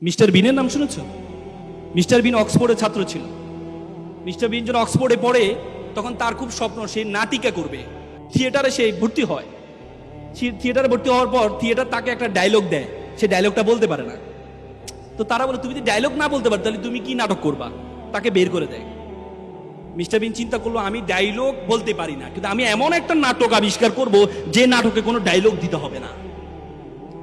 Mister বিনের নাম শুনেছ? Mister বিন অক্সফোর্ডের ছাত্র ছিল। মিস্টার বিন যখন অক্সফোর্ডে পড়ে তখন তার খুব স্বপ্ন সে নাটিকা করবে। থিয়েটারে সে ভর্তি হয়। থিয়েটারে ভর্তি হওয়ার পর থিয়েটার তাকে একটা ডায়লগ দেয়, সে ডায়লগটা বলতে পারে না। তো তারা বলে, তুমি যদি ডায়লগ না বলতে পারো তাহলে তুমি কি নাটক করবা? তাকে বের করে দেয়। মিস্টার বিন চিন্তা করলো, আমি ডায়লগ বলতে পারি না, কিন্তু আমি এমন একটা নাটক আবিষ্কার করব যে নাটকে কোনো ডায়লগ দিতে হবে না।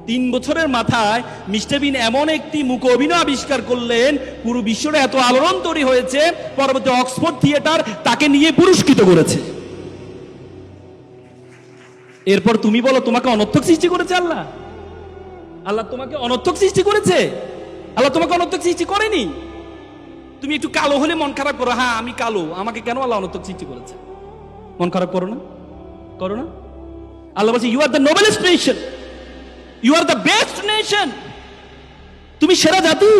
3 বছরের মাথায় মিস্টার বিন এমন একটি মুখ অভিনয় আবিষ্কার করলেন, পুরো বিশ্বরে এত আলোড়ন তৈরি হয়েছে, পরবর্তী অক্সফোর্ড থিয়েটার তাকে নিয়ে পুরস্কৃত করেছে। এরপর তুমি বলো, তোমাকে অনর্থক সৃষ্টি করেছে আল্লাহ? আল্লাহ তোমাকে অনর্থক সৃষ্টি করেছে? আল্লাহ তোমাকে অনর্থক সৃষ্টি করেনি। তুমি একটু কালো হলে মন খারাপ করো, হ্যাঁ আমি কালো, আমাকে কেন আল্লাহ অনর্থক সৃষ্টি করেছে? মন খারাপ করো না, করো না। আল্লাহ বলছে, you are the noblest nation, you are the best nation, তুমি সেরা জাতি।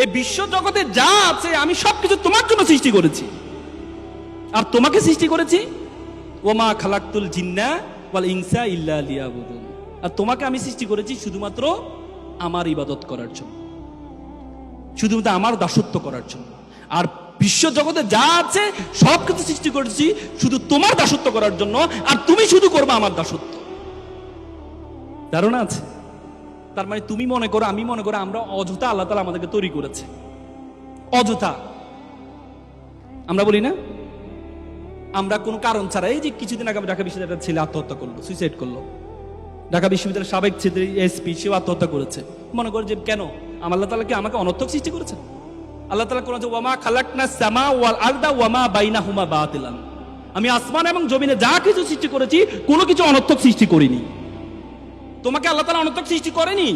এই বিশ্ব জগতে যা আছে আমি সবকিছু তোমার জন্য সৃষ্টি করেছি। আর তোমাকে সৃষ্টি করেছি, ওমা খালাকতুল জিন্না ওয়াল ইনসা ইল্লা লিয়াবুদুন, আর তোমাকে আমি সৃষ্টি করেছি শুধুমাত্র আমার ইবাদত করার জন্য, শুধুমাত্র আমার দাসত্ব করার জন্য। আর বিশ্ব জগতে যা আছে সবকিছু সৃষ্টি করেছি শুধু তোমার দাসত্ব করার জন্য, আর তুমি শুধু করবে আমার দাসত্ব। ধারণা আছে? তার মানে তুমি মনে করো, আমি মনে করো, আমরা অযথা আল্লাহ তাআলা আমাদেরকে তৈরি করেছে, অযথা। আমরা বলি না, আমরা কোনো কারণ ছাড়া। এই যে কিছুদিন আগে ঢাকা বিশ্ববিদ্যালয়ের ছেলে আত্মহত্যা করলো, সুইসাইড করলো। ঢাকা বিশ্ববিদ্যালয়ের সাবেক ছেলে এসপি, সেও আত্মহত্যা করেছে। মনে করে যে কেন আল্লাহ তাআলা কি আমাকে অনর্থক সৃষ্টি করেছেন? আল্লাহ তাআলা কোরআনে ওয়ামা খালাকনাস সামা ওয়াল আরদা ওয়ামা বাইনাহুমা বাতিলান, আমি আসমান এবং জমিনে যা কিছু সৃষ্টি করেছি কোনো কিছু অনর্থক সৃষ্টি করিনি। তোমাকে আল্লাহ তাআলা অনর্থক সৃষ্টি করেনি।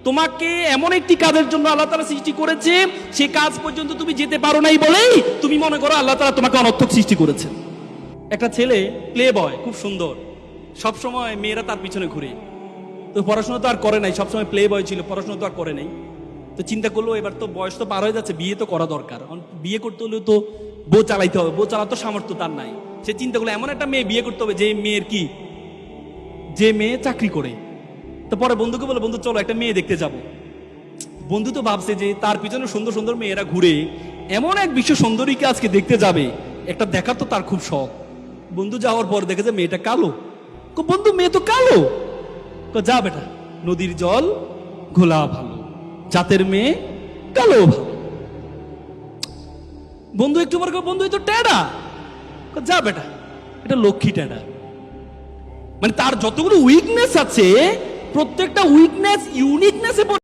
তোমাকে এমন একটি কাজের জন্য আল্লাহ তাআলা সৃষ্টি করেছে, সেই কাজ পর্যন্ত তুমি যেতে পারো নাই বলেই তুমি মনে করো আল্লাহ তাআলা তোমাকে অনর্থক সৃষ্টি করেছে। একটা ছেলে প্লে বয়, খুব সুন্দর, সব সময় মেয়েরা তার পিছনে ঘুরে। তো পড়াশোনা তো আর করে নাই, সবসময় প্লে বয় ছিল, পড়াশোনা তো আর করে নাই। তো চিন্তা করলো এবার তো বয়স তো পার হয়ে যাচ্ছে, বিয়ে তো করা দরকার। বিয়ে করতে হলেও তো বউ চালাইতে হবে, বউ চালাতে সামর্থ্য তার নাই। সে চিন্তা করলো এমন একটা মেয়ে বিয়ে করতে হবে যে মেয়ের কি, যে মেয়ে চাকরি করে। তো পরে বন্ধুকে বলে, বন্ধু চলো একটা মেয়ে দেখতে যাব। বন্ধু তো ভাবছে যে তার পিছনে সুন্দর সুন্দর মেয়েরা ঘুরে, এমন এক বিশ্ব সুন্দরীকে আজকে দেখতে যাবে, একটা দেখার তো তার খুব শখ। বন্ধু যাওয়ার পর দেখে যে মেয়েটা কালো। বন্ধু মেয়ে তো কালো। যা বেটা, নদীর জল ঘোলা ভালো, জাতের মেয়ে কালো ভালো। বন্ধু একটু পর বন্ধু তো টেডা। যা বেটা, এটা লক্ষ্মী টেডা। মানে তার যতগুলো উইকনেস আছে, প্রত্যেকটা উইকনেস ইউনিকনেসে